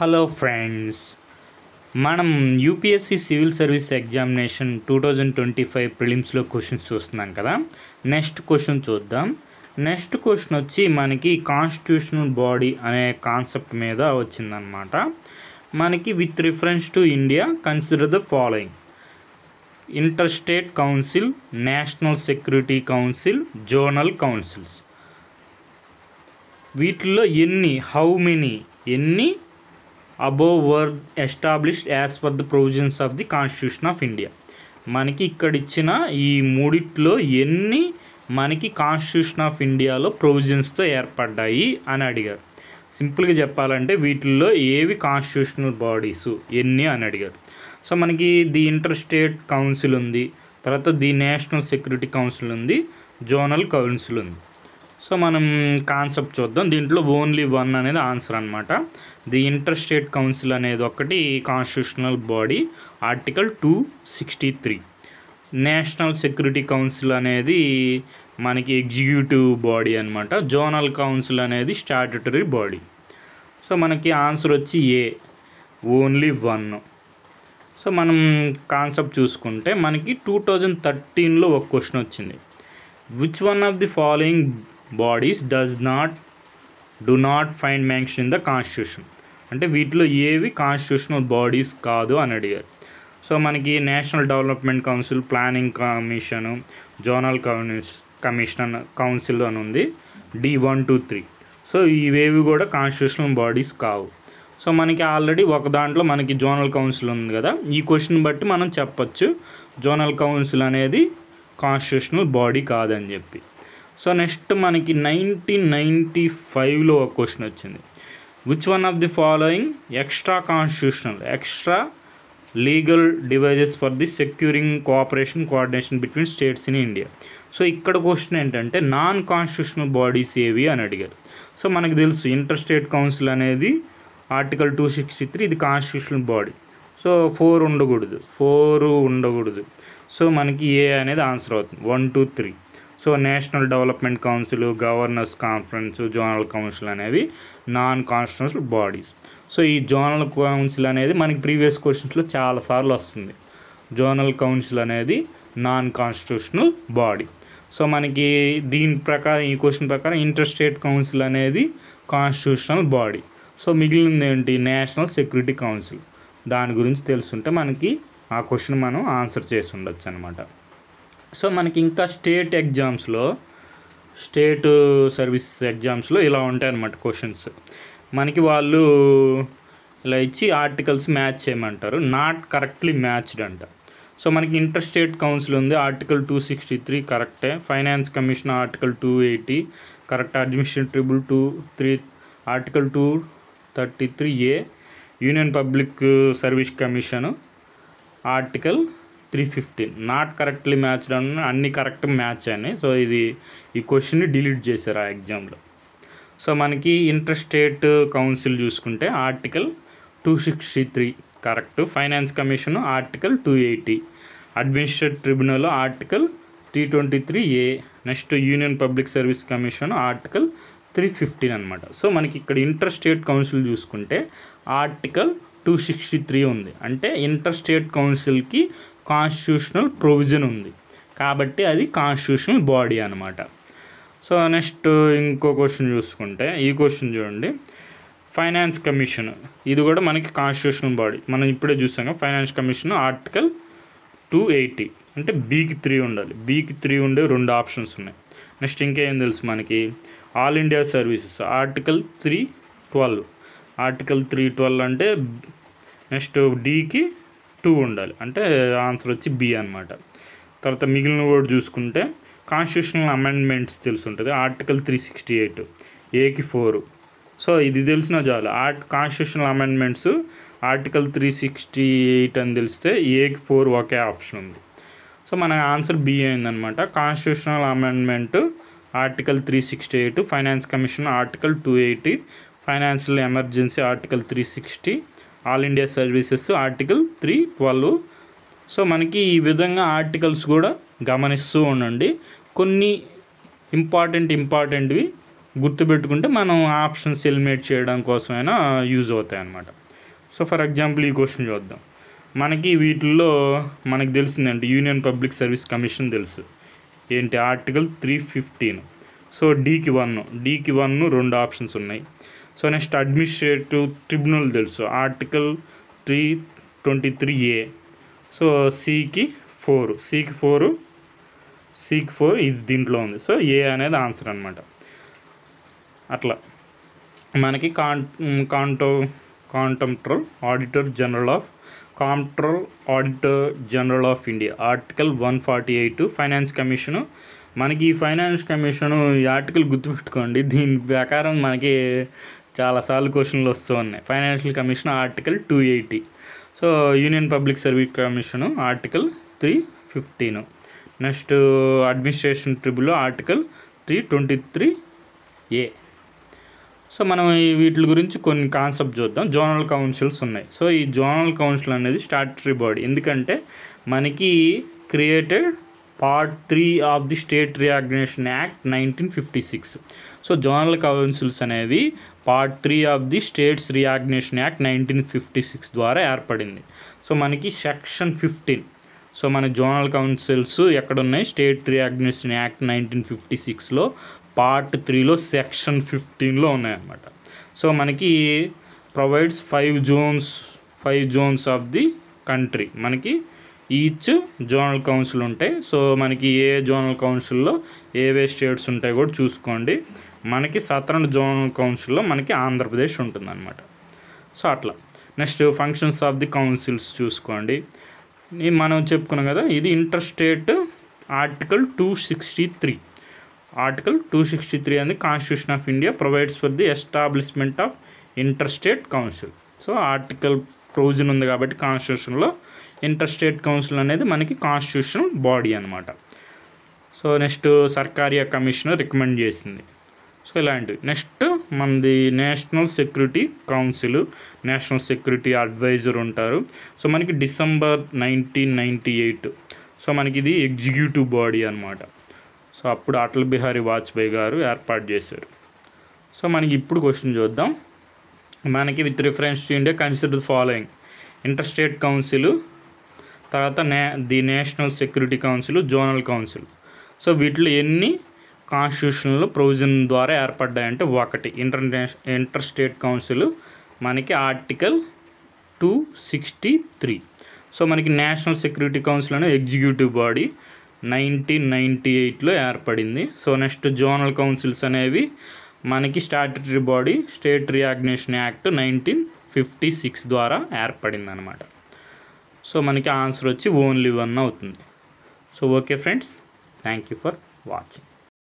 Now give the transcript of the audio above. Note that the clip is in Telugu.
హలో ఫ్రెండ్స్, మనం యూపీఎస్సీ సివిల్ సర్వీస్ ఎగ్జామినేషన్ 2025 ప్రిలిమ్స్లో క్వశ్చన్స్ చూస్తున్నాం కదా. నెక్స్ట్ క్వశ్చన్ చూద్దాం. నెక్స్ట్ క్వశ్చన్ వచ్చి మనకి కాన్స్టిట్యూషనల్ బాడీ అనే కాన్సెప్ట్ మీద వచ్చిందనమాట. మనకి with reference to India consider the following: inter state council, national security council, zonal councils. వీటిల్లో ఎన్ని above were established as per the provisions of the Constitution of India. మనకి ఇక్కడ ఇచ్చిన ఈ మూడిట్లో ఎన్ని మనకి కాన్స్టిట్యూషన్ ఆఫ్ ఇండియాలో ప్రొవిజన్స్తో ఏర్పడ్డాయి అని అడిగారు. సింపుల్గా చెప్పాలంటే వీటిల్లో ఏవి కాన్స్టిట్యూషనల్ బాడీస్ ఎన్ని అని అడిగారు. సో మనకి ది ఇంటర్ స్టేట్ కౌన్సిల్ ఉంది, తర్వాత ది నేషనల్ సెక్యూరిటీ కౌన్సిల్ ఉంది, జోనల్ కౌన్సిల్ ఉంది. సో మనం కాన్సెప్ట్ చూద్దాం. దీంట్లో ఓన్లీ వన్ అనేది ఆన్సర్ అనమాట. ది ఇంటర్ స్టేట్ కౌన్సిల్ అనేది ఒకటి constitutional body, article 263. National security council అనేది మనకి ఎగ్జిక్యూటివ్ బాడీ అనమాట. జోనల్ కౌన్సిల్ అనేది స్టాట్యుటరీ బాడీ. సో మనకి ఆన్సర్ వచ్చి ఏ, ఓన్లీ వన్. సో మనం కాన్సెప్ట్ చూసుకుంటే మనకి 2013లో ఒక క్వశ్చన్ వచ్చింది. Which one of the following bodies do not find mention in the constitution. అంటే వీటిలో ఏవి కాన్స్టిట్యూషనల్ బాడీస్ కాదు అని అడిగారు. సో మనకి national development council, planning commission, zonal council అని ఉంది, D1, 2, 3. సో ఇవేవి కూడా కాన్స్టిట్యూషనల్ బాడీస్ కావు. సో మనకి ఆల్రెడీ ఒక దాంట్లో మనకి జోనల్ కౌన్సిల్ ఉంది కదా, ఈ క్వశ్చన్ బట్టి మనం చెప్పచ్చు జోనల్ కౌన్సిల్ అనేది కాన్స్టిట్యూషనల్ బాడీ కాదని చెప్పి. సో నెక్స్ట్ మనకి 1995లో ఒక క్వశ్చన్ వచ్చింది. Which one of the following extra legal devices for the securing cooperation between states in India. So ఇక్కడ క్వశ్చన్ ఏంటంటే నాన్ కాన్స్టిట్యూషనల్ బాడీస్ ఏవి అని అడిగారు. సో మనకు తెలుసు ఇంటర్ స్టేట్ కౌన్సిల్ అనేది ఆర్టికల్ 263, ఇది కాన్స్టిట్యూషనల్ బాడీ. సో 4 ఉండకూడదు. సో మనకి ఏ అనేది ఆన్సర్ అవుతుంది, 1, 2, 3. So national development council, governors conference, zonal council అనేవి నాన్ కాన్స్టిట్యూషనల్ బాడీస్. సో ఈ జోనల్ కౌన్సిల్ అనేది మనకి ప్రీవియస్ క్వశ్చన్స్లో చాలాసార్లు వస్తుంది. జోనల్ కౌన్సిల్ అనేది నాన్ కాన్స్టిట్యూషనల్ బాడీ. సో మనకి దీని ప్రకారం, ఈ క్వశ్చన్ ప్రకారం ఇంటర్ స్టేట్ కౌన్సిల్ అనేది కాన్స్టిట్యూషనల్ బాడీ. సో మిగిలింది ఏంటి, నేషనల్ సెక్యూరిటీ కౌన్సిల్. దాని గురించి తెలుసుంటే మనకి ఆ క్వశ్చన్ మనం ఆన్సర్ చేసి ఉండొచ్చు అనమాట. సో మనకి ఇంకా స్టేట్ సర్వీస్ ఎగ్జామ్స్లో ఇలా ఉంటాయి అన్నమాట క్వశ్చన్స్. మనకి వాళ్ళు ఇలా ఇచ్చి ఆర్టికల్స్ మ్యాచ్ చేయమంటారు, నాట్ కరెక్ట్లీ మ్యాచ్డ్ అంట. సో మనకి ఇంటర్ స్టేట్ కౌన్సిల్ ఉంది, ఆర్టికల్ 263 కరెక్టే. Finance commission article 280 correct. Administrative 2, article 233A. Union public service commission article 315 not correctly matched అన్ని కరెక్ట్ మ్యాచ్ అని. సో ఈ క్వశ్చన్ని డిలీట్ చేశారు ఆ ఎగ్జామ్లో. సో మనకి ఇంటర్ స్టేట్ కౌన్సిల్ చూసుకుంటే article 263 correct. Finance commission article 280. Administrative tribunal article 323A. Next union public service commission article 315 అనమాట. సో మనకి ఇక్కడ ఇంటర్ స్టేట్ కౌన్సిల్ చూసుకుంటే ఆర్టికల్ 263 ఉంది. అంటే ఇంటర్ స్టేట్ కౌన్సిల్కి కాన్స్టిట్యూషనల్ ప్రొవిజన్ ఉంది కాబట్టి అది కాన్స్టిట్యూషనల్ బాడీ అనమాట. సో నెక్స్ట్ ఇంకో క్వశ్చన్ చూసుకుంటే ఈ క్వశ్చన్ చూడండి. ఫైనాన్స్ కమిషన్, ఇది కూడా మనకి కాన్స్టిట్యూషనల్ బాడీ. మనం ఇప్పుడే చూసాం ఫైనాన్స్ కమిషన్ ఆర్టికల్ 280 అంటే బీకి 3 ఉండాలి. బీకి 3 ఉండే 2 ఆప్షన్స్ ఉన్నాయి. నెక్స్ట్ ఇంకేం తెలుసు మనకి, all India services article 312. Article 312 అంటే నెక్స్ట్ డీకి 2 ఉండాలి, అంటే ఆన్సర్ వచ్చి బి అనమాట. తర్వాత మిగిలిన కూడా చూసుకుంటే కాన్స్టిట్యూషనల్ అమెండ్మెంట్స్ తెలుసుంటుంది, ఆర్టికల్ 368 ఏకి 4. సో ఇది తెలిసిన చాలు. కాన్స్టిట్యూషనల్ అమెండ్మెంట్స్ ఆర్టికల్ 368 అని తెలిస్తే ఏకి 4 ఒకే ఆప్షన్ ఉంది. సో మన ఆన్సర్ బి అయిందనమాట. Constitutional amendment article 368, finance commission article 280, financial emergency article 360, all India services article 312. So మనకి ఈ విధంగా ఆర్టికల్స్ కూడా గమనిస్తూ ఉండండి. కొన్ని ఇంపార్టెంట్వి గుర్తుపెట్టుకుంటే మనం ఆప్షన్స్ ఎలిమినేట్ చేయడం కోసమైనా యూజ్ అవుతాయి అన్నమాట. సో ఫర్ ఎగ్జాంపుల్ ఈ క్వశ్చన్ చూద్దాం. మనకి వీటిల్లో మనకు తెలిసిందంటే యూనియన్ పబ్లిక్ సర్వీస్ కమిషన్ తెలుసు. ఏంటి ఆర్టికల్ 315. సో డీకి 1 2 ఆప్షన్స్ ఉన్నాయి. సో నెక్స్ట్ అడ్మినిస్ట్రేటివ్ ట్రిబ్యునల్ తెలుసు, ఆర్టికల్ 323A. సో సికి 4 ఇది దీంట్లో ఉంది. సో ఏ అనేది ఆన్సర్ అనమాట. అట్లా మనకి control auditor general of India article 148 finance commission. మనకి ఈ ఫైనాన్స్ కమిషను ఈ ఆర్టికల్ గుర్తుపెట్టుకోండి, దీని ప్రకారం మనకి చాలాసార్లు క్వశ్చన్లు వస్తూ ఉన్నాయి. Financial commission article 280. So union public service commission article 315. Next administration tribunal article 323A. So మనం వీటి గురించి కొన్ని కాన్సెప్ట్ చూద్దాం. జోనల్ కౌన్సిల్స్ ఉన్నాయి. సో ఈ జోనల్ కౌన్సిల్ అనేది స్టాట్యుటరీ బాడీ, ఎందుకంటే మనకి created part 3 of the state reorganisation act 1956. So zonal councils అనేవి part 3 of the states reorganisation act 1956 ద్వారా ఏర్పడింది. సో మనకి సెక్షన్ 15. సో మన జోనల్ కౌన్సిల్స్ ఎక్కడున్నాయి? స్టేట్ రీఆర్గనైజేషన్ యాక్ట్ 1956లో పార్ట్ 3లో సెక్షన్ 15లో ఉన్నాయన్నమాట. సో మనకి provides 5 zones of the country. మనకి ఈచ్ జోనల్ కౌన్సిల్ ఉంటాయి. సో మనకి ఏ జోనల్ కౌన్సిల్లో ఏవే స్టేట్స్ ఉంటాయి కూడా చూసుకోండి. మనకి సదరన్ జోనల్ కౌన్సిల్లో మనకి ఆంధ్రప్రదేశ్ ఉంటుందన్నమాట. సో అట్లా next functions of the councils చూసుకోండి. మనం చెప్పుకున్నాం కదా, ఇది ఇంటర్ స్టేట్ ఆర్టికల్ 263. ఆర్టికల్ 263 అనేది constitution of India provides for the establishment of inter state council. So article provision ఉంది కాబట్టి కాన్స్టిట్యూషన్లో ఇంటర్ స్టేట్ కౌన్సిల్ అనేది మనకి కాన్స్టిట్యూషనల్ బాడీ అనమాట. So next Sarkaria commission recommend చేసింది. సో ఇలాంటివి. నెక్స్ట్ మనది national security council, national security advisor ఉంటారు. సో మనకి డిసెంబర్ 1998. సో మనకి ఇది ఎగ్జిక్యూటివ్ బాడీ అనమాట. సో అప్పుడు అటల్ బిహారీ వాజ్పేయి గారు ఏర్పాటు చేశారు. సో మనకి ఇప్పుడు క్వశ్చన్ చూద్దాం. మనకి with reference to India consider following: inter state council, తర్వాత the national security council, zonal council. So వీటిలో ఎన్ని కాన్స్టిట్యూషన్లో ప్రొవిజన్ ద్వారా ఏర్పడ్డాయంటే 1 ఇంటర్ స్టేట్ కౌన్సిల్ మనకి ఆర్టికల్ 263. సో మనకి నేషనల్ సెక్యూరిటీ కౌన్సిల్ అనే ఎగ్జిక్యూటివ్ బాడీ 1998లో ఏర్పడింది. సో నెక్స్ట్ జోనల్ కౌన్సిల్స్ అనేవి మనకి statutory body state reorganisation act 1956 ద్వారా ఏర్పడింది అనమాట. సో మనకి ఆన్సర్ వచ్చి ఓన్లీ 1 అవుతుంది. So okay friends, thank you for watching.